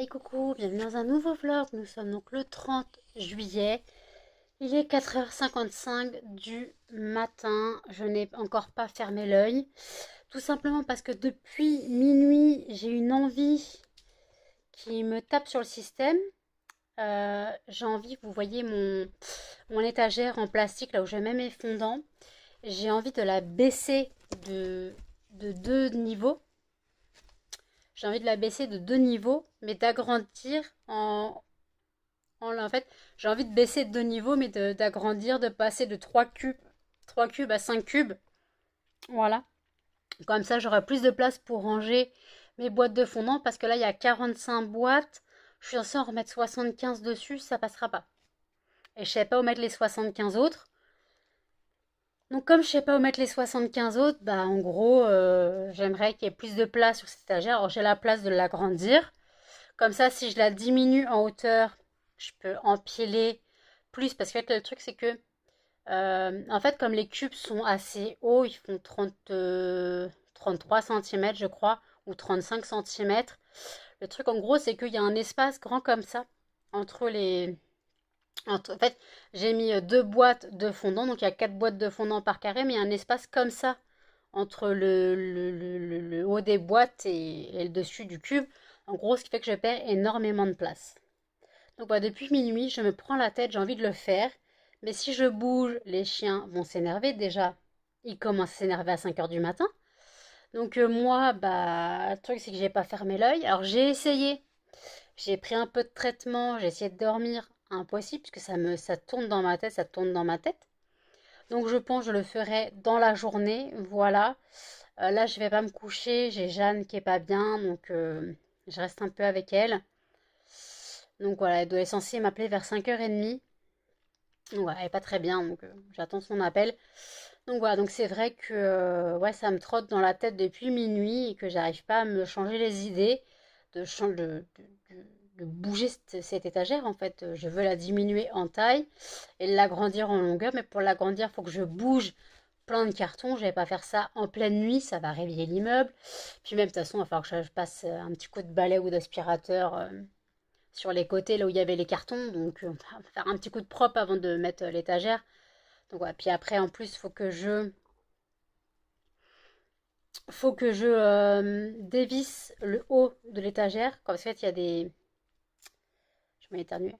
Et coucou, bienvenue dans un nouveau vlog. Nous sommes donc le 30 juillet. Il est 4h55 du matin. Je n'ai encore pas fermé l'œil. Tout simplement parce que depuis minuit, j'ai une envie qui me tape sur le système. J'ai envie, vous voyez mon étagère en plastique là où je mets mes fondants. J'ai envie de la baisser de 2 niveaux. J'ai envie de la baisser de 2 niveaux, mais d'agrandir en fait, j'ai envie de baisser de 2 niveaux, mais d'agrandir, de passer de 3 cubes à 5 cubes. Voilà. Comme ça, j'aurai plus de place pour ranger mes boîtes de fondant, parce que là, il y a 45 boîtes. Je suis censée en remettre 75 dessus, ça passera pas. Et je sais pas où mettre les 75 autres. Donc comme je sais pas où mettre les 75 autres, bah en gros, j'aimerais qu'il y ait plus de place sur cette étagère. Alors j'ai la place de l'agrandir. Comme ça, si je la diminue en hauteur, je peux empiler plus. Parce que le truc, c'est que, en fait, comme les cubes sont assez hauts, ils font 33 cm, je crois, ou 35 cm. Le truc, en gros, c'est qu'il y a un espace grand comme ça entre les... En fait, j'ai mis 2 boîtes de fondant, donc il y a 4 boîtes de fondant par carré, mais il y a un espace comme ça entre le haut des boîtes et le dessus du cube. En gros, ce qui fait que je perds énormément de place. Donc depuis minuit, je me prends la tête, j'ai envie de le faire. Mais si je bouge, les chiens vont s'énerver. Déjà, ils commencent à s'énerver à 5 heures du matin. Donc moi, bah, le truc c'est que j'ai pas fermé l'œil. Alors j'ai essayé. J'ai pris un peu de traitement, j'ai essayé de dormir. Impossible, puisque ça tourne dans ma tête, ça tourne dans ma tête. Donc je pense que je le ferai dans la journée. Voilà. Là, je vais pas me coucher. J'ai Jeanne qui est pas bien, donc je reste un peu avec elle. Donc voilà, elle est censée m'appeler vers 5h30. Donc voilà, elle est pas très bien, donc j'attends son appel. Donc voilà, donc c'est vrai que ouais, ça me trotte dans la tête depuis minuit et que j'arrive pas à me changer les idées de bouger cette étagère en fait. Je veux la diminuer en taille et l'agrandir en longueur, mais pour l'agrandir, il faut que je bouge plein de cartons. Je vais pas faire ça en pleine nuit, ça va réveiller l'immeuble. Puis même de toute façon, il va falloir que je passe un petit coup de balai ou d'aspirateur sur les côtés là où il y avait les cartons. Donc on va faire un petit coup de propre avant de mettre l'étagère. Donc voilà. Puis après en plus faut que je dévisse le haut de l'étagère. Comme en fait il y a des... Je vais m'éternuer.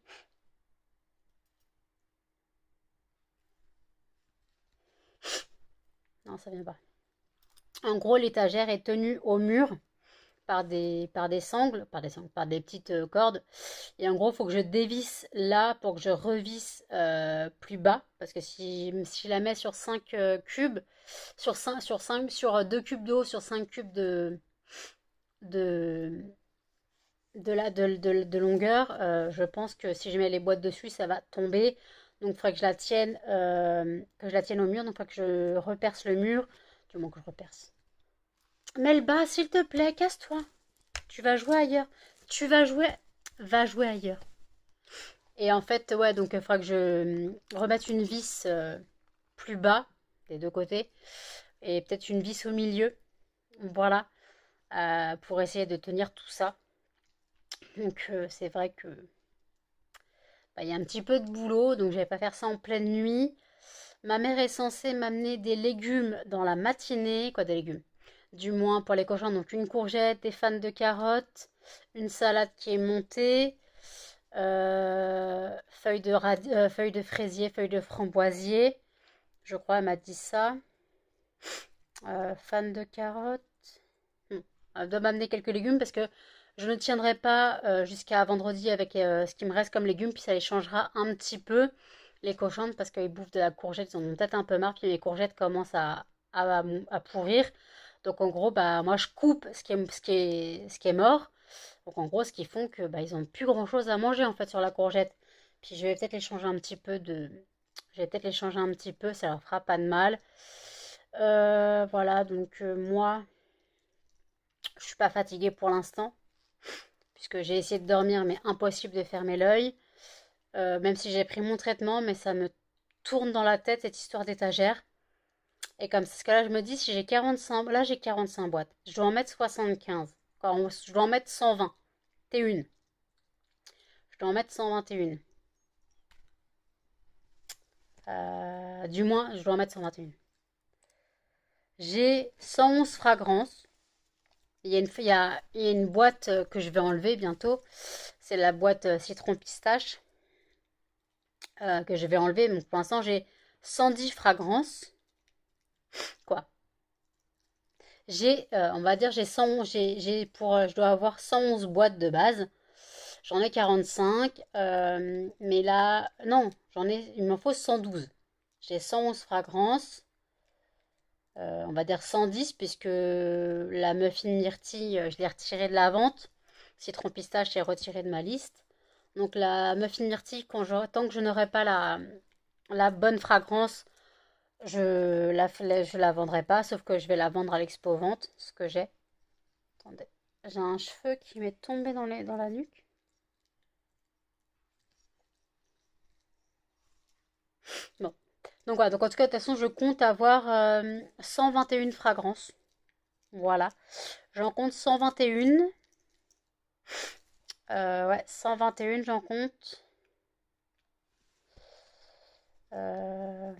Non, ça vient pas. En gros, l'étagère est tenue au mur par des petites cordes. Et en gros, il faut que je dévisse là pour que je revisse plus bas. Parce que si je la mets sur 5 cubes, sur 2 cubes d'eau, sur 5 cubes de, de longueur, je pense que si je mets les boîtes dessus, ça va tomber. Donc, il faudrait que je la tienne au mur. Donc, il faudrait que je reperce le mur. Du moins que je reperce. Melba, s'il te plaît, casse-toi. Tu vas jouer ailleurs. Tu vas jouer. Va jouer ailleurs. Et en fait, ouais, donc il faudra que je remette une vis plus bas, des deux côtés. Et peut-être une vis au milieu. Voilà. Pour essayer de tenir tout ça. Donc c'est vrai que bah, y a un petit peu de boulot. Donc je vais pas faire ça en pleine nuit. Ma mère est censée m'amener des légumes dans la matinée. Quoi, des légumes? Du moins pour les cochons. Donc une courgette, des fans de carottes, une salade qui est montée, feuilles de fraisier, feuilles de framboisier. Je crois, elle m'a dit ça. Fan de carottes. Elle doit m'amener quelques légumes parce que je ne tiendrai pas jusqu'à vendredi avec ce qui me reste comme légumes. Puis ça les changera un petit peu, les cochons, parce qu'ils bouffent de la courgette. Ils en ont peut-être un peu marre. Puis les courgettes commencent à pourrir. Donc en gros, bah, moi je coupe ce qui est mort. Donc en gros, ce qui font que bah, ils ont plus grand chose à manger en fait sur la courgette. Puis je vais peut-être les changer un petit peu de. Je vais peut-être les changer un petit peu, ça leur fera pas de mal. Voilà, donc moi, je suis pas fatiguée pour l'instant, puisque j'ai essayé de dormir, mais impossible de fermer l'œil. Même si j'ai pris mon traitement, mais ça me tourne dans la tête cette histoire d'étagère. Et comme c'est ce que là, je me dis, si j'ai 45, là j'ai 45 boîtes, je dois en mettre 75. Je dois en mettre 120. T'es une. Je dois en mettre 121. Du moins, je dois en mettre 121. J'ai 111 fragrances. Il y a une boîte que je vais enlever bientôt. C'est la boîte citron pistache que je vais enlever. Donc pour l'instant, j'ai 110 fragrances. Quoi? On va dire, j'ai 111, je dois avoir 111 boîtes de base. J'en ai 45. Mais là, non, il m'en faut 112. J'ai 111 fragrances. On va dire 110 puisque la muffin myrtille, je l'ai retirée de la vente. Citron pistache est retiré de ma liste. Donc la muffin myrtille, tant que je n'aurai pas la bonne fragrance, je la vendrai pas, sauf que je vais la vendre à l'expo vente, ce que j'ai. Attendez, j'ai un cheveu qui m'est tombé dans la nuque. Bon. Donc voilà, donc en tout cas, de toute façon, je compte avoir 121 fragrances. Voilà. J'en compte 121. Ouais, 121, j'en compte. Je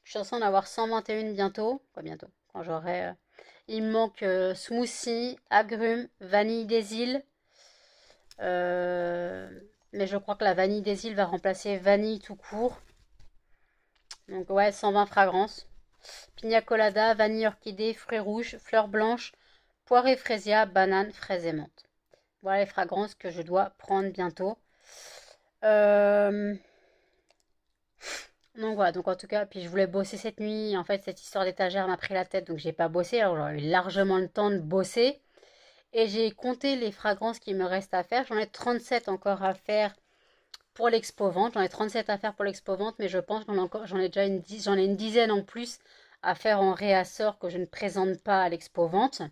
suis censée en avoir 121 bientôt. Quoi, bientôt? Quand j'aurai. Il me manque smoothie, agrumes, vanille des îles. Mais je crois que la vanille des îles va remplacer vanille tout court. Donc ouais, 120 fragrances. Pina colada, vanille orchidée, fruits rouges, fleurs blanches, poirée fraisia, banane, fraise et menthe. Voilà les fragrances que je dois prendre bientôt. Donc voilà, donc en tout cas, puis je voulais bosser cette nuit. En fait, cette histoire d'étagère m'a pris la tête, donc j'ai pas bossé. Alors j'aurais eu largement le temps de bosser. Et j'ai compté les fragrances qui me restent à faire. J'en ai 37 encore à faire pour l'expo vente. J'en ai 37 à faire pour l'expo vente, mais je pense j'en ai déjà j'en ai une dizaine en plus à faire en réassort que je ne présente pas à l'expo vente.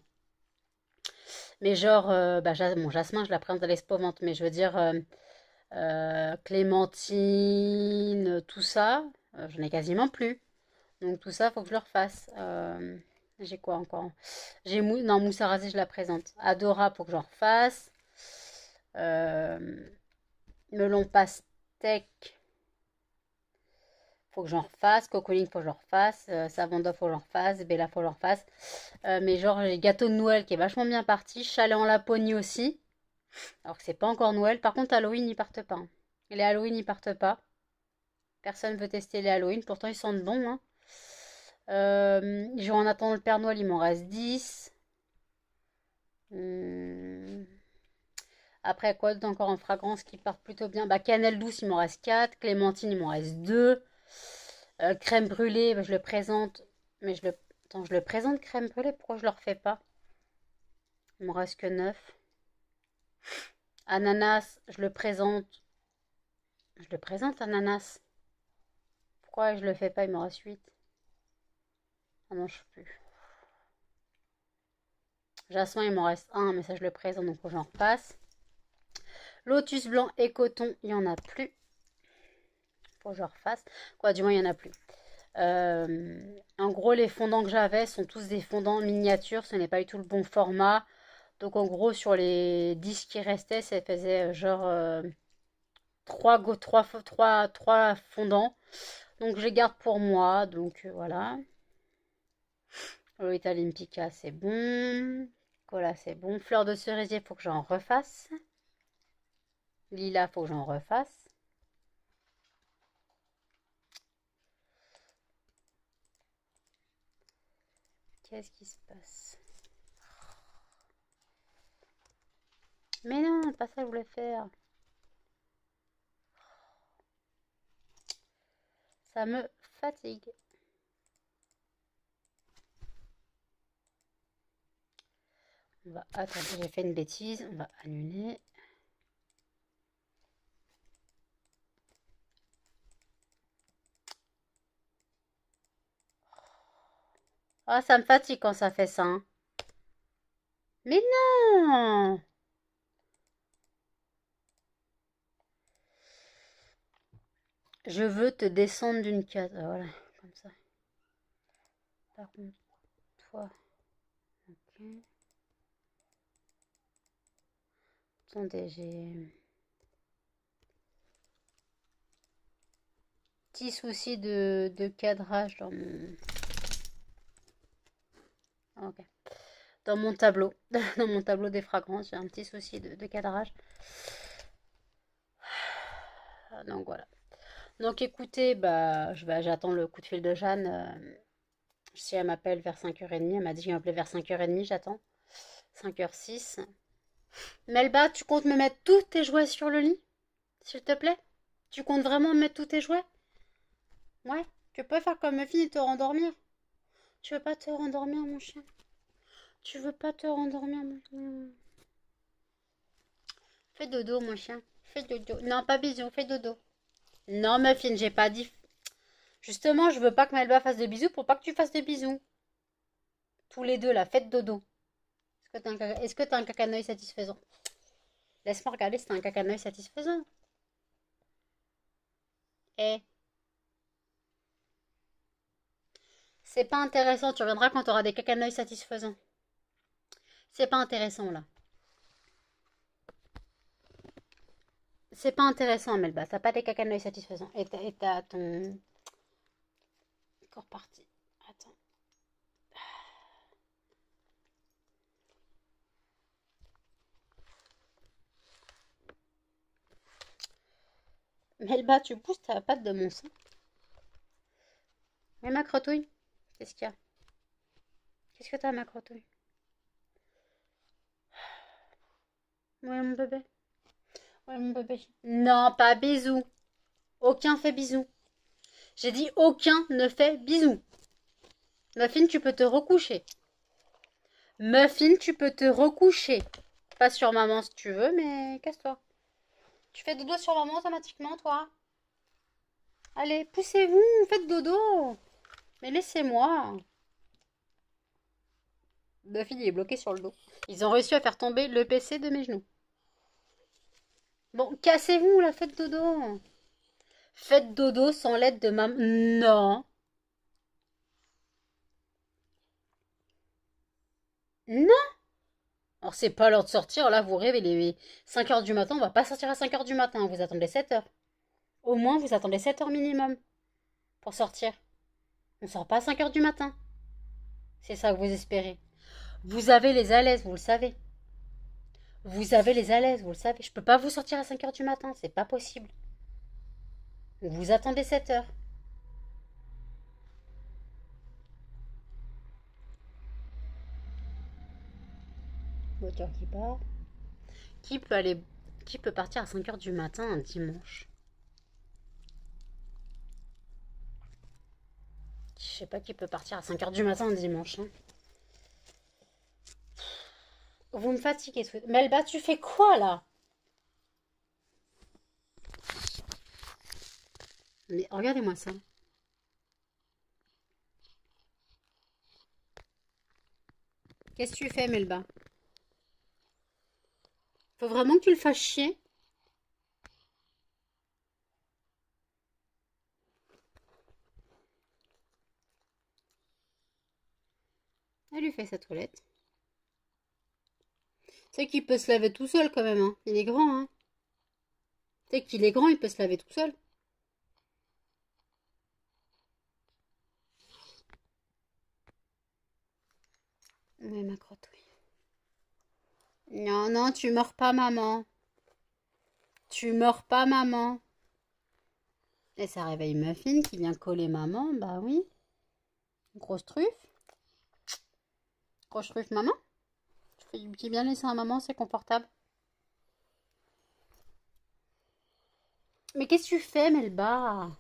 Mais genre, bon, Jasmin, je la présente à l'expo vente, mais je veux dire clémentine, tout ça, j'en ai quasiment plus. Donc tout ça, faut que je le refasse. J'ai quoi encore? Non, mousse à raser, je la présente. Adora, faut que j'en refasse. Melon pastèque, faut que j'en refasse. Cocoline, faut que j'en refasse. Savon d'oeuf, faut que j'en refasse. Bella, faut que j'en refasse. Mais genre, les gâteaux de Noël qui est vachement bien parti. Chalet en Laponie aussi. Alors que c'est pas encore Noël. Par contre, Halloween, ils partent pas. Hein. Les Halloween, ils partent pas. Personne veut tester les Halloween. Pourtant, ils sentent bon. Hein. En attendant le Père Noël, il m'en reste 10. Après, quoi d'autre encore en fragrance qui part plutôt bien? Bah, cannelle douce, il m'en reste 4. Clémentine, il m'en reste 2. Crème brûlée, bah, je le présente. Mais Attends, je le présente crème brûlée. Pourquoi je le refais pas? Il m'en reste que 9. Ananas, je le présente. Je le présente, ananas. Pourquoi je le fais pas? Il m'en reste 8. Ah non, je sais plus. Jasmin, il m'en reste 1, mais ça, je le présente, donc faut que j'en repasse. Lotus blanc et coton, il n'y en a plus. Faut que je refasse. Quoi, du moins, il n'y en a plus. En gros, les fondants que j'avais sont tous des fondants miniatures. Ce n'est pas du tout le bon format. Donc, en gros, sur les 10 qui restaient, ça faisait genre 3 fondants. Donc, je les garde pour moi. Donc, voilà. Lolita Olympica, c'est bon. Cola, c'est bon. Fleur de cerisier, faut que j'en refasse. Lila, faut que j'en refasse. Qu'est-ce qui se passe? Mais non, pas ça que je voulais faire. Ça me fatigue. Attends, j'ai fait une bêtise. On va annuler. Ah, ça me fatigue quand ça fait ça. Hein. Mais non! Je veux te descendre d'une case. Ah, voilà, comme ça. Par contre, toi. Ok. Attendez, j'ai... Petit souci de cadrage dans mon... Ok. Dans mon tableau. Dans mon tableau des fragrances, j'ai un petit souci de cadrage. Donc voilà. Donc écoutez, bah, j'attends le coup de fil de Jeanne. Si elle m'appelle vers 5h30, elle m'a dit qu'elle m'appelait vers 5h30, j'attends. 5h06. Melba, tu comptes me mettre tous tes jouets sur le lit? S'il te plaît? Tu comptes vraiment me mettre tous tes jouets? Ouais, tu peux faire comme Muffin et te rendormir. Tu veux pas te rendormir, mon chien? Tu veux pas te rendormir, mon chien? Fais dodo, mon chien. Fais dodo. Non, pas bisous, fais dodo. Non, Muffin, j'ai pas dit. Justement, je veux pas que Melba fasse des bisous pour pas que tu fasses des bisous. Tous les deux, là, faites dodo. Est-ce que t'as un cacaneuil satisfaisant? Laisse-moi regarder si t'as un cacaneuil satisfaisant. Eh. C'est pas intéressant, tu reviendras quand t'auras des cacaneuils satisfaisants. C'est pas intéressant, là. C'est pas intéressant, Melba. T'as pas des cacaneuils satisfaisants. Et t'as ton... Encore parti. Attends. Melba, tu pousses ta patte de mon sein. Mais ma crotouille, qu'est-ce qu'il y a? Qu'est-ce que t'as, ma crotouille? Ouais, mon bébé. Ouais, mon bébé. Non, pas bisous. Aucun fait bisous. J'ai dit aucun ne fait bisous. Muffin, tu peux te recoucher. Muffin, tu peux te recoucher. Pas sur maman si tu veux, mais casse-toi. Tu fais dodo sur maman automatiquement, toi? Allez, poussez-vous, faites dodo. Mais laissez-moi. Muffin, il est bloqué sur le dos. Ils ont réussi à faire tomber le PC de mes genoux. Bon, cassez-vous, là, faites dodo. Faites dodo sans l'aide de maman. Non. Non. Alors, c'est pas l'heure de sortir. Là, vous rêvez, les 5h du matin. On va pas sortir à 5h du matin. Vous attendez 7h. Au moins, vous attendez 7h minimum pour sortir. On sort pas à 5h du matin. C'est ça que vous espérez. Vous avez les alaises, vous le savez. Vous avez les alaises, vous le savez. Je peux pas vous sortir à 5h du matin. C'est pas possible. Vous attendez 7h. Voiture qui part. Qui peut partir à 5h du matin un dimanche? Je sais pas qui peut partir à 5h du matin un dimanche. Hein. Vous me fatiguez. Melba, tu fais quoi là? Mais regardez-moi ça. Qu'est-ce que tu fais, Melba? Faut vraiment que tu le fasses chier? Elle lui fait sa toilette. Tu sais qu'il peut se laver tout seul quand même, hein. Il est grand, hein. Tu sais qu'il est grand, il peut se laver tout seul. Oui, ma crotte, oui. Non, non, tu meurs pas, maman. Tu meurs pas, maman. Et ça réveille Muffin qui vient coller maman, bah oui. Grosse truffe. Grosse truffe, maman. Tu fais du petit bien laisser à maman, c'est confortable. Mais qu'est-ce que tu fais, Melba?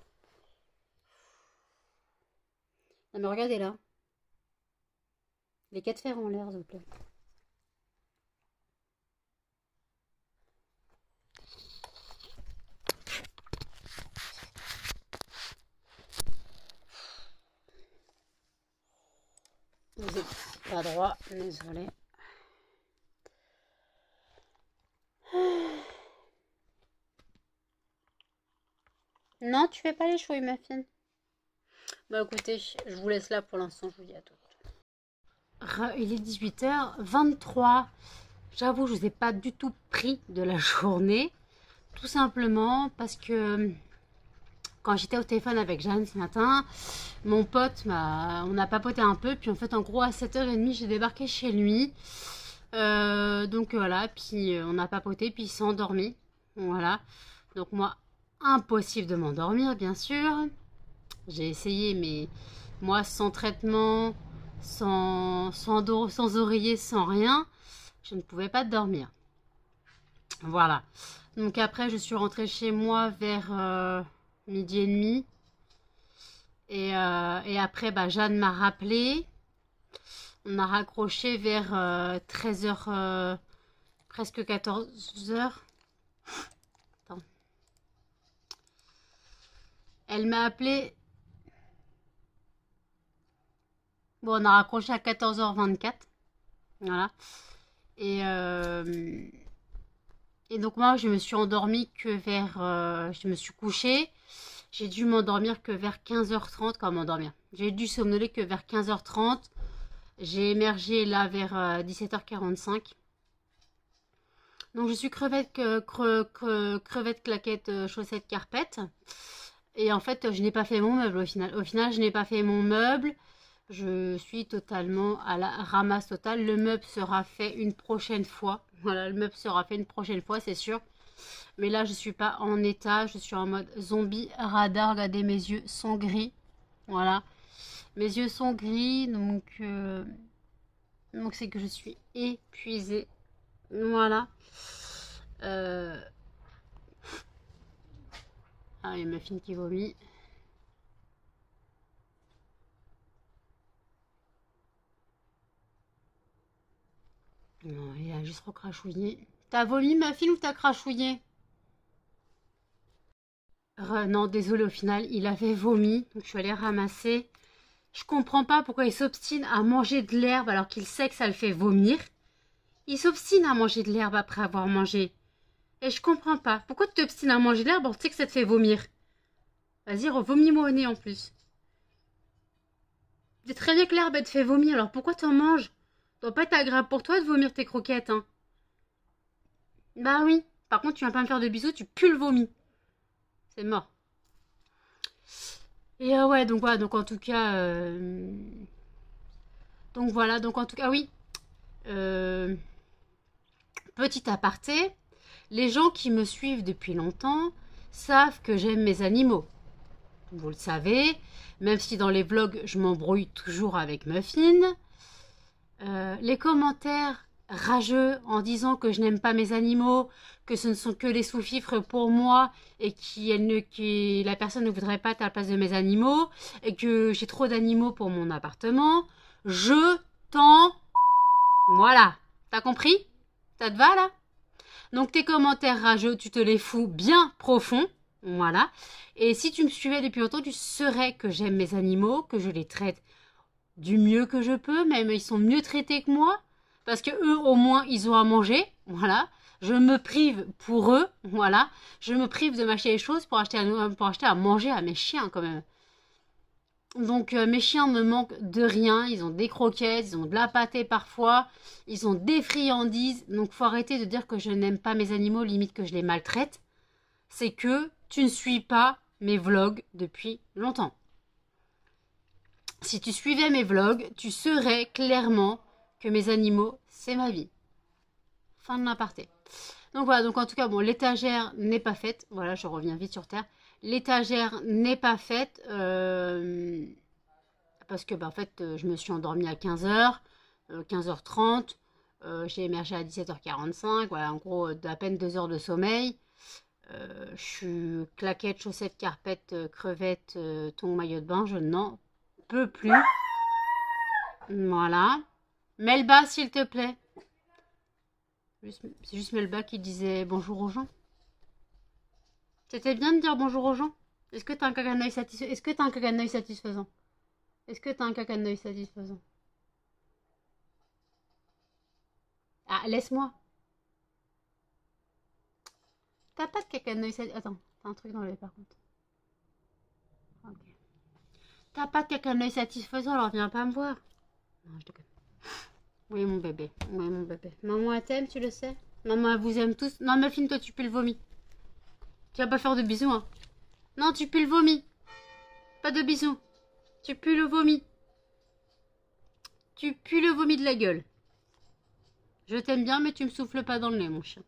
Non, mais regardez là. Les 4 fers en l'air, s'il vous plaît. Vous êtes pas droit, désolé. Non, tu fais pas les chouilles, Muffin. Bah écoutez, je vous laisse là pour l'instant, je vous dis à tout. Il est 18h23. J'avoue, je ne vous ai pas du tout pris de la journée. Tout simplement parce que quand j'étais au téléphone avec Jeanne ce matin, mon pote, on a papoté un peu. Puis en fait, en gros, à 7h30, j'ai débarqué chez lui. Donc voilà, puis on a papoté, puis il s'est endormi. Voilà. Donc moi, impossible de m'endormir, bien sûr. J'ai essayé, mais moi, sans traitement, sans oreiller, sans rien, je ne pouvais pas dormir. Voilà. Donc après, je suis rentrée chez moi vers midi et demi. Et après, bah, Jeanne m'a rappelé. On a raccroché vers 13h, presque 14h. Attends. Elle m'a appelé. Bon, on a raccroché à 14h24. Voilà. Et donc moi, je me suis endormie que vers... je me suis couchée. J'ai dû m'endormir que vers 15h30. Quand m'endormir. J'ai dû somnoler que vers 15h30. J'ai émergé là vers 17h45. Donc je suis crevette, crevette, claquette, chaussette, carpette. Et en fait, je n'ai pas fait mon meuble au final. Au final, je n'ai pas fait mon meuble. Je suis totalement à la ramasse totale. Le meuble sera fait une prochaine fois. Voilà, le meuble sera fait une prochaine fois, c'est sûr. Mais là, je suis pas en état. Je suis en mode zombie radar. Regardez, mes yeux sont gris. Voilà. Mes yeux sont gris, donc c'est que je suis épuisée. Voilà. Ah, il y a ma fille qui vomit. Non, il a juste recrachouillé. T'as vomi, ma fille, ou t'as crachouillé? Non, désolé, au final, il avait vomi. Donc, je suis allée ramasser. Je comprends pas pourquoi il s'obstine à manger de l'herbe alors qu'il sait que ça le fait vomir. Il s'obstine à manger de l'herbe après avoir mangé. Et je comprends pas. Pourquoi tu t'obstines à manger de l'herbe alors que tu sais que ça te fait vomir? Vas-y, revomis-moi au nez en plus. C'est très bien que l'herbe elle te fait vomir, alors pourquoi t'en manges? Ça doit pas être agréable pour toi de vomir tes croquettes, hein. Bah oui. Par contre, tu viens pas me faire de bisous, tu pues le vomi. C'est mort. Et ouais, donc voilà, donc en tout cas... Donc voilà, donc en tout cas, oui. Petit aparté, les gens qui me suivent depuis longtemps savent que j'aime mes animaux. Vous le savez, même si dans les vlogs, je m'embrouille toujours avec Muffin. Les commentaires rageux en disant que je n'aime pas mes animaux, que ce ne sont que des sous-fifres pour moi et que la personne ne voudrait pas être à la place de mes animaux et que j'ai trop d'animaux pour mon appartement. Je t'en... Voilà. T'as compris? Ça te va là? Donc tes commentaires rageux, tu te les fous bien profond. Voilà. Et si tu me suivais depuis longtemps, tu saurais que j'aime mes animaux, que je les traite du mieux que je peux, même ils sont mieux traités que moi, parce que eux au moins ils ont à manger, voilà. Je me prive pour eux, voilà. Je me prive de m'acheter des choses pour acheter à manger à mes chiens quand même. Donc mes chiens ne manquent de rien, ils ont des croquettes, ils ont de la pâtée parfois, ils ont des friandises, donc faut arrêter de dire que je n'aime pas mes animaux, limite que je les maltraite. C'est que tu ne suis pas mes vlogs depuis longtemps. Si tu suivais mes vlogs, tu saurais clairement que mes animaux, c'est ma vie. Fin de l'aparté. Donc voilà, donc en tout cas, bon, l'étagère n'est pas faite. Voilà, je reviens vite sur terre. L'étagère n'est pas faite parce que, en fait, je me suis endormie à 15h, 15h30. J'ai émergé à 17h45. Voilà, en gros, d'à peine 2 heures de sommeil. Je suis claquette, chaussettes, carpette, crevette, ton maillot de bain. Je n'en peux plus. Voilà. Melba, s'il te plaît. C'est juste Melba qui disait bonjour aux gens. C'était bien de dire bonjour aux gens. Est-ce que t'as un caca de noix satisfaisant? Est-ce que t'as un caca de noix satisfaisant? Est-ce que t'as un caca de noix satisfaisant? Ah, laisse-moi. T'as pas de caca de noix satisfaisant? Attends, t'as un truc dans le lait par contre. Ok. T'as pas de caca de noix satisfaisant, alors viens pas me voir. Non, je déconne. Oui, mon bébé. Oui, mon bébé. Maman, elle t'aime, tu le sais. Maman, elle vous aime tous. Non, Muffin, toi, tu pues le vomi. Tu vas pas faire de bisous, hein. Non, tu pues le vomi. Pas de bisous. Tu pues le vomi. Tu pues le vomi de la gueule. Je t'aime bien, mais tu me souffles pas dans le nez, mon chien.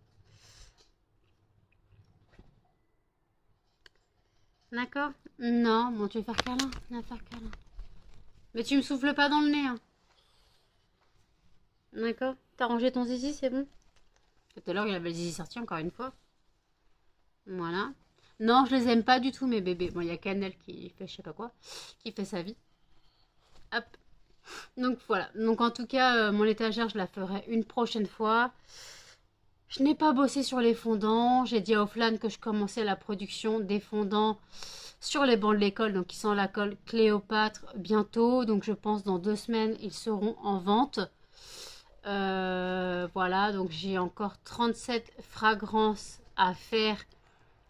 D'accord? Non, bon, tu veux faire câlin? Viens faire câlin. Mais tu me souffles pas dans le nez, hein. D'accord? T'as rangé ton zizi, c'est bon? Tout à l'heure, il avait le zizi sorti encore une fois. Voilà. Non, je les aime pas du tout, mes bébés. Bon, il y a Canel qui fait je sais pas quoi, qui fait sa vie. Hop. Donc voilà. Donc en tout cas, mon étagère, je la ferai une prochaine fois. Je n'ai pas bossé sur les fondants. J'ai dit à Offline que je commençais la production des fondants sur les bancs de l'école. Donc ils sont à la colle Cléopâtre bientôt. Donc je pense dans 2 semaines, ils seront en vente. Voilà, donc j'ai encore 37 fragrances à faire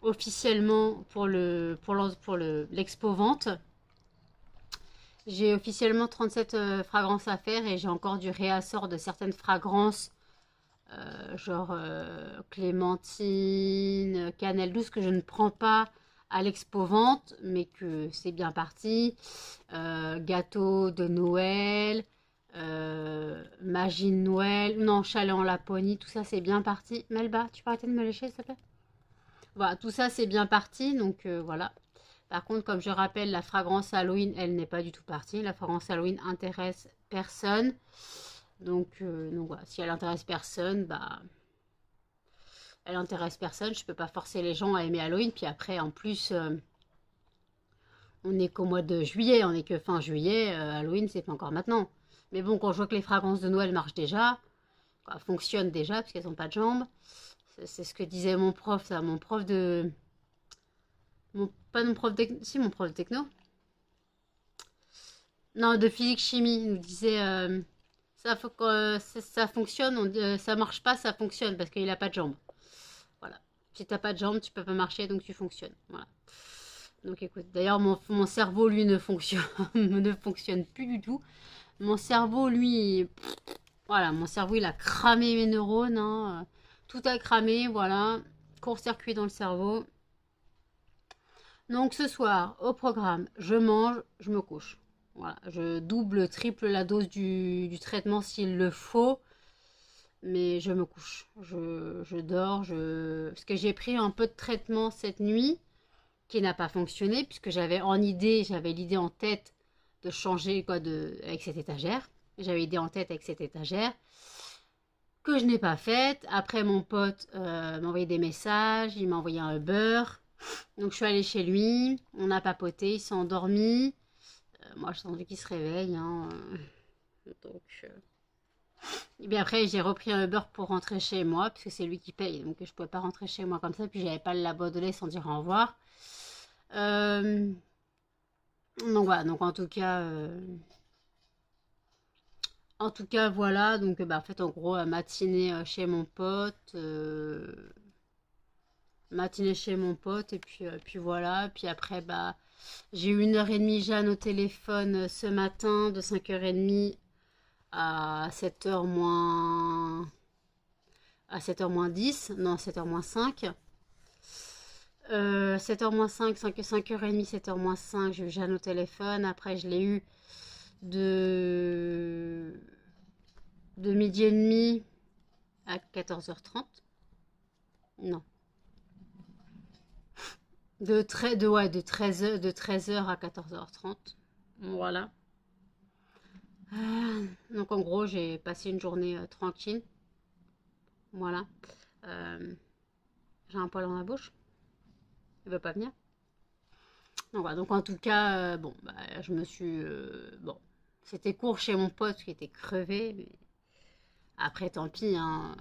officiellement pour l'expo vente. J'ai officiellement 37 fragrances à faire et j'ai encore du réassort de certaines fragrances, genre clémentine, cannelle douce que je ne prends pas à l'expo vente, mais que c'est bien parti. Gâteau de Noël, magie de Noël, non, chalet en Laponie, tout ça c'est bien parti. Melba, tu peux arrêter de me lécher s'il te plaît? Voilà, tout ça c'est bien parti, donc voilà. Par contre, comme je rappelle, la fragrance Halloween, elle n'est pas du tout partie. La fragrance Halloween intéresse personne. Donc voilà, si elle intéresse personne, bah, elle intéresse personne. Je peux pas forcer les gens à aimer Halloween. Puis après, en plus, on n'est qu'au mois de juillet, on n'est que fin juillet. Halloween, c'est pas encore maintenant. Mais bon, quand je vois que les fragrances de Noël marchent déjà, quoi, fonctionnent déjà, parce qu'elles n'ont pas de jambes. C'est ce que disait mon prof, ça, mon prof de... pas mon prof de... Si, mon prof de techno. Non, de physique-chimie, il nous disait... ça fonctionne, ça marche pas, ça fonctionne, parce qu'il a pas de jambes. Voilà. Si t'as pas de jambes, tu peux pas marcher, donc tu fonctionnes. Voilà. Donc écoute, d'ailleurs, mon cerveau, lui, ne fonctionne, ne fonctionne plus du tout. Mon cerveau, lui... Voilà, mon cerveau, il a cramé mes neurones. Hein. Tout a cramé, voilà. Court-circuit dans le cerveau. Donc ce soir, au programme, je mange, je me couche. Voilà, je double, triple la dose du traitement s'il le faut. Mais je me couche. Je dors. Parce que j'ai pris un peu de traitement cette nuit qui n'a pas fonctionné puisque j'avais l'idée en tête de changer quoi, avec cette étagère. J'avais l'idée en tête avec cette étagère que je n'ai pas faite. Après, mon pote m'a envoyé des messages. Il m'a envoyé un Uber. Donc, je suis allée chez lui. On a papoté. Il s'est endormi. Moi, j'ai envie qu'il se réveille. Hein. Donc... Et bien après, j'ai repris un Uber pour rentrer chez moi, puisque c'est lui qui paye, donc je pouvais pas rentrer chez moi comme ça, puis j'avais pas le Bordelais sans dire au revoir. Donc voilà, donc en tout cas voilà, donc bah, en fait en gros matinée chez mon pote, matinée chez mon pote, et puis voilà, puis après bah j'ai eu 1h30 Jeanne au téléphone ce matin de 5h30 à 7h moins... à 7h moins 10, non 7h moins 5. 7h moins 5, 5h30, 7h moins 5, j'ai eu Jeanne au téléphone. Après, je l'ai eu de midi et demi à 14h30. Non. De 13h à 14h30. Voilà. Donc en gros, j'ai passé une journée tranquille. Voilà. J'ai un poil dans la bouche. Il veut pas venir. Donc voilà. Donc en tout cas, bon, bah, je me suis... bon, c'était court chez mon pote qui était crevé. Mais après, tant pis. Hein.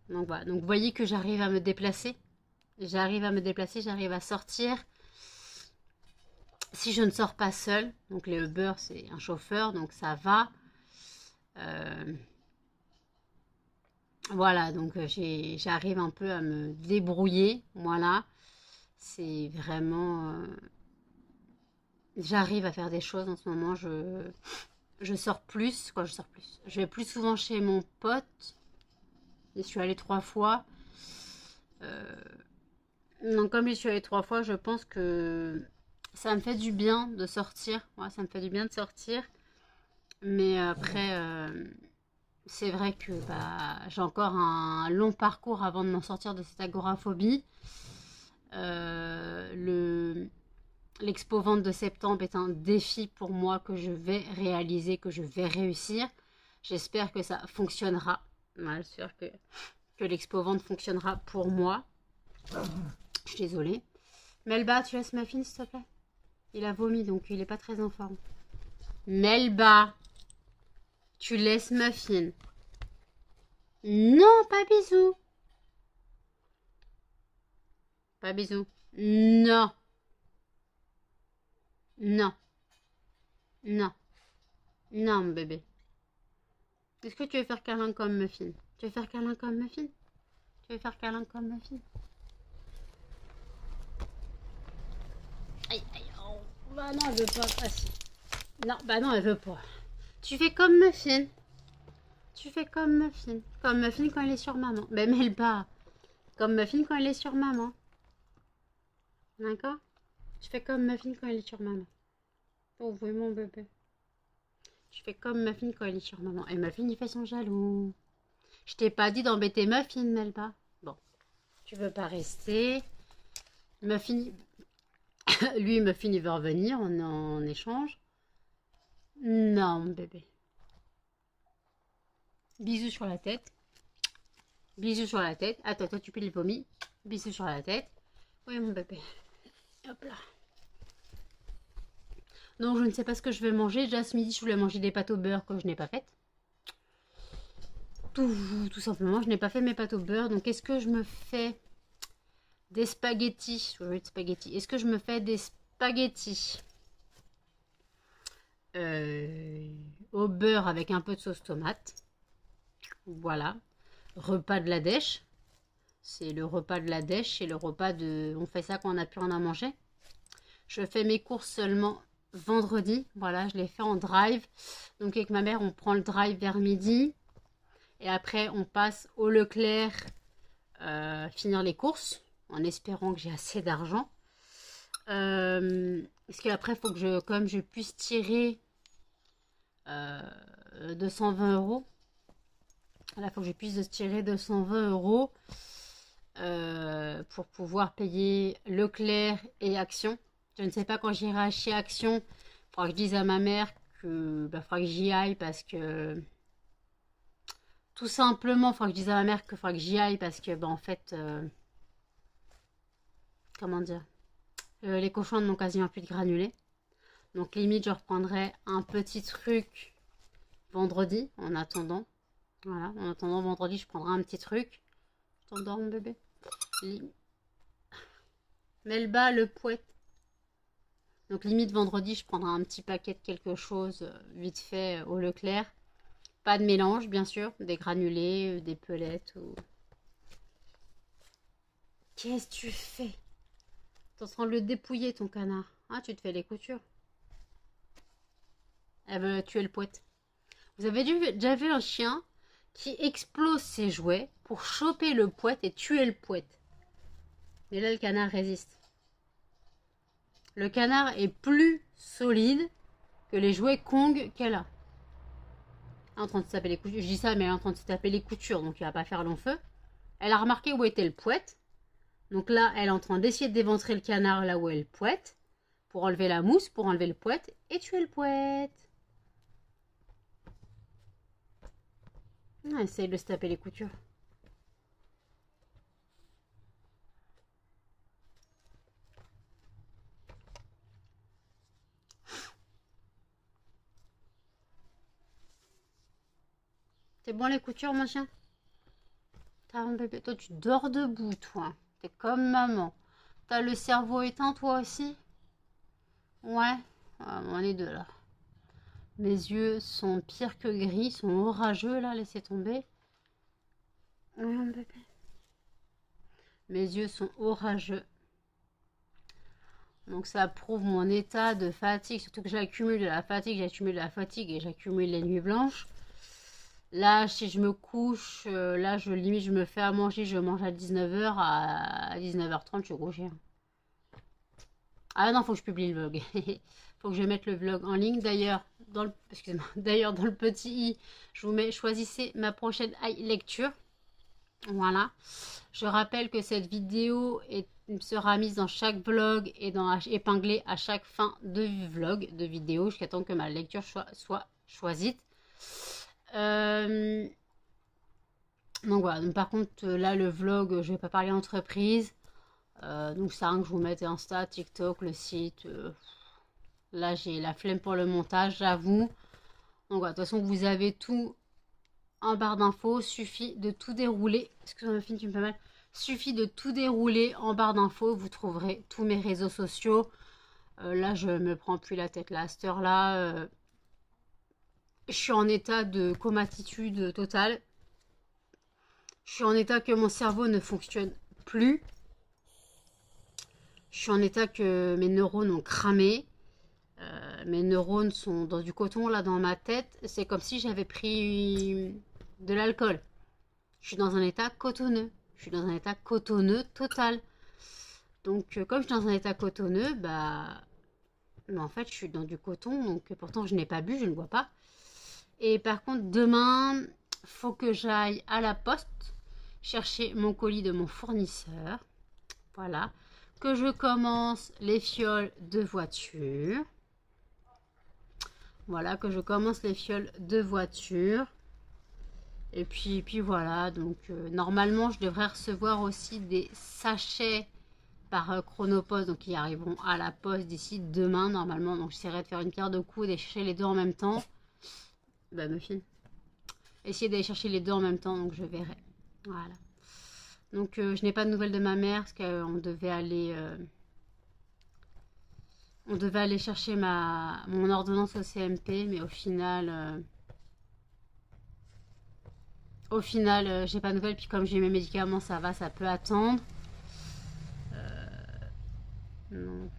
Donc voilà. Donc vous voyez que j'arrive à me déplacer. J'arrive à sortir. Si je ne sors pas seule, donc les Uber, c'est un chauffeur, donc ça va. Voilà, donc j'arrive un peu à me débrouiller. Voilà, c'est vraiment... j'arrive à faire des choses en ce moment. je sors plus. Quoi, je sors plus. Je vais plus souvent chez mon pote. Je suis allée 3 fois. Donc comme je suis allée 3 fois, je pense que ça me fait du bien de sortir. Ouais, ça me fait du bien de sortir. Mais après, c'est vrai que bah, j'ai encore un long parcours avant de m'en sortir de cette agoraphobie. L'expo vente de septembre est un défi pour moi que je vais réaliser, que je vais réussir. J'espère que ça fonctionnera. Ouais, j'espère que l'expo vente fonctionnera pour moi. Je suis désolée. Melba, tu laisses Muffin, s'il te plaît? Il a vomi, donc il n'est pas très en forme. Melba, tu laisses Muffin. Non, pas bisous. Pas bisous. Non. Non. Non. Non, mon bébé. Est-ce que tu veux faire câlin comme Muffin? Tu veux faire câlin comme Muffin? Tu veux faire câlin comme Muffin? Aïe, aïe, oh. Bah non, elle veut pas. Ah si. Non, bah non, elle veut pas. Tu fais comme Muffin. Tu fais comme Muffin. Comme Muffin quand il est sur maman. Ben, mêle pas. Comme Muffin quand il est sur maman. D'accord? Je fais comme Muffin quand il est sur maman. Oh, oui, mon bébé. Je fais comme Muffin quand il est sur maman. Et Muffin, il fait son jaloux. Je t'ai pas dit d'embêter Muffin, Melba. Bon. Tu veux pas rester. Muffin... Lui, Muffin, il veut revenir. On est en échange. Non, mon bébé. Bisous sur la tête. Bisous sur la tête. Attends, toi, tu peux le vomi. Bisous sur la tête. Oui, mon bébé. Hop là. Non, je ne sais pas ce que je vais manger. Déjà, ce midi, je voulais manger des pâtes au beurre que je n'ai pas faites. Tout simplement, je n'ai pas fait mes pâtes au beurre. Donc, est-ce que je me fais des spaghettis? Est-ce que je me fais des spaghettis au beurre avec un peu de sauce tomate? Voilà. Repas de la dèche. C'est le repas de la dèche. C'est le repas de... On fait ça quand on n'a plus rien à manger. Je fais mes courses seulement vendredi. Voilà, je les fais en drive. Donc avec ma mère, on prend le drive vers midi. Et après, on passe au Leclerc finir les courses. En espérant que j'ai assez d'argent. Parce qu'après, il faut que je puisse tirer 220 euros. Là, il faut que je puisse tirer 220 euros pour pouvoir payer Leclerc et Action. Je ne sais pas quand j'irai chez Action. Il faudra que je dise à ma mère que faudra que j'y aille parce que... Tout simplement, il faudra que je dise à ma mère qu'il faudra que j'y aille parce que, en fait... comment dire, les cochons n'ont quasiment plus de granulés. Donc limite, je reprendrai un petit truc vendredi en attendant. Voilà, en attendant vendredi, je prendrai un petit truc. Je t'endors, mon bébé. Melba, le pouet. Donc limite, vendredi, je prendrai un petit paquet de quelque chose vite fait au Leclerc. Pas de mélange, bien sûr. Des granulés, des pelettes. Ou... Qu'est-ce que tu fais? T'es en train de le dépouiller, ton canard. Ah, tu te fais les coutures. Elle veut tuer le poète. Vous avez déjà vu un chien qui explose ses jouets pour choper le poète et tuer le poète. Mais là, le canard résiste. Le canard est plus solide que les jouets Kong qu'elle a. Elle est en train de se taper les coutures. Je dis ça, mais elle est en train de se taper les coutures, donc il va pas faire long feu. Elle a remarqué où était le poète. Donc là, elle est en train d'essayer de déventrer le canard là où est le poète. Pour enlever la mousse, pour enlever le poète et tuer le poète. Elle essaye de se taper les coutures. C'est bon les coutures, mon chien? T'as un bébé. Toi, tu dors debout, toi. T'es comme maman. T'as le cerveau éteint, toi aussi? Ouais. Ah, on est deux, là. Mes yeux sont pires que gris, sont orageux, là. Laissez tomber. Ouais, mon bébé. Mes yeux sont orageux. Donc ça prouve mon état de fatigue, surtout que j'accumule de la fatigue, et j'accumule les nuits blanches. Là, si je me couche, là, limite, je me fais à manger, je mange à 19h, à 19h30, je suis couchée. Ah non, faut que je publie le vlog. Faut que je mette le vlog en ligne. D'ailleurs, d'ailleurs, dans le petit i, je vous mets, choisissez ma prochaine lecture. Voilà. Je rappelle que cette vidéo sera mise dans chaque vlog et épinglée à chaque fin de vlog, de vidéo, jusqu'à temps que ma lecture soit choisie. Donc voilà. Donc, par contre, là, le vlog, je vais pas parler entreprise. Donc ça, que je vous mette Insta, TikTok, le site. Là, j'ai la flemme pour le montage, j'avoue. Donc voilà, de toute façon, vous avez tout en barre d'infos. Suffit de tout dérouler. Excusez-moi, Fine, tu me fais mal. Suffit de tout dérouler en barre d'infos. Vous trouverez tous mes réseaux sociaux. Là, je me prends plus la tête là. À cette heure-là, je suis en état de comatitude totale. Je suis en état que mon cerveau ne fonctionne plus. Je suis en état que mes neurones ont cramé. Mes neurones sont dans du coton là dans ma tête. C'est comme si j'avais pris de l'alcool. Je suis dans un état cotonneux. Je suis dans un état cotonneux total. Donc comme je suis dans un état cotonneux, en fait je suis dans du coton. Donc pourtant je n'ai pas bu, je ne bois pas. Et par contre demain, faut que j'aille à la poste chercher mon colis de mon fournisseur. Voilà. Que je commence les fioles de voiture. Voilà, que je commence les fioles de voiture. Et puis voilà, donc normalement je devrais recevoir aussi des sachets par Chronopost, donc ils arriveront à la poste d'ici demain normalement. Donc j'essaierai de faire une pierre de coude et chercher les deux en même temps. Muffin. Essayer d'aller chercher les deux en même temps, donc je verrai. Voilà. Donc je n'ai pas de nouvelles de ma mère parce qu'on devait aller... on devait aller chercher mon ordonnance au CMP, mais au final, j'ai pas de nouvelles. Puis comme j'ai mes médicaments, ça va, ça peut attendre. Donc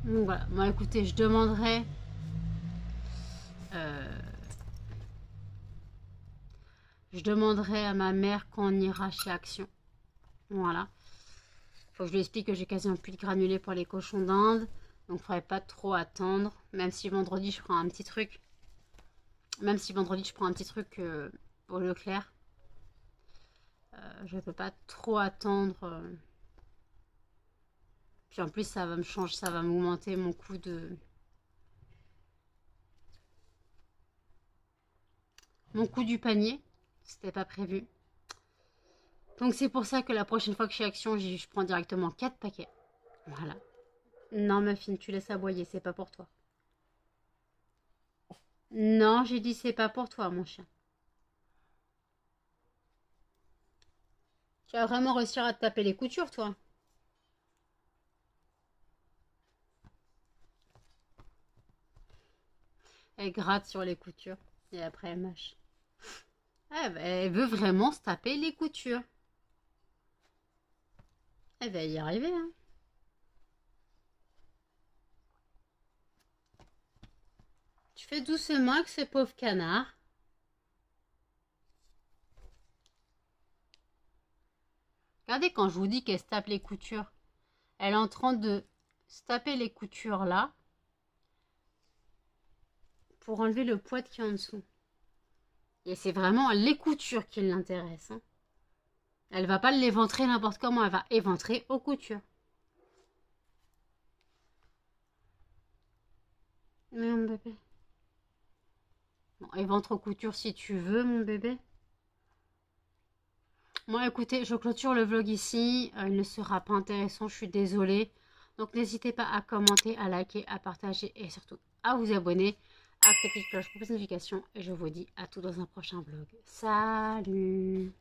voilà. Bon, écoutez, je demanderai. Je demanderai à ma mère quand on ira chez Action. Voilà. Faut que je lui explique que j'ai quasiment plus de granulés pour les cochons d'Inde. Donc il faudrait pas trop attendre. Même si vendredi je prends un petit truc. Au Leclerc. Je peux pas trop attendre. Puis en plus ça va me changer, ça va m'augmenter mon coût de... Mon coût du panier. C'était pas prévu. Donc c'est pour ça que la prochaine fois que je suis Action, je prends directement 4 paquets. Voilà. Non, Muffin, tu laisses aboyer, c'est pas pour toi. Non, j'ai dit c'est pas pour toi, mon chien. Tu vas vraiment réussir à te taper les coutures, toi. Elle gratte sur les coutures et après elle mâche. Elle veut vraiment se taper les coutures. Elle va y arriver, hein. Tu fais doucement avec ce pauvre canard. Regardez quand je vous dis qu'elle se tape les coutures. Elle est en train de se taper les coutures là. Pour enlever le poids qui est en dessous. Et c'est vraiment les coutures qui l'intéressent. Hein. Elle va pas l'éventrer n'importe comment. Elle va éventrer aux coutures. Mais mon bébé. Bon, éventre aux coutures si tu veux, mon bébé. Bon, écoutez, je clôture le vlog ici. Il ne sera pas intéressant, je suis désolée. Donc, n'hésitez pas à commenter, à liker, à partager et surtout à vous abonner. Activez la petite cloche pour les notifications. Et je vous dis à tout dans un prochain vlog. Salut!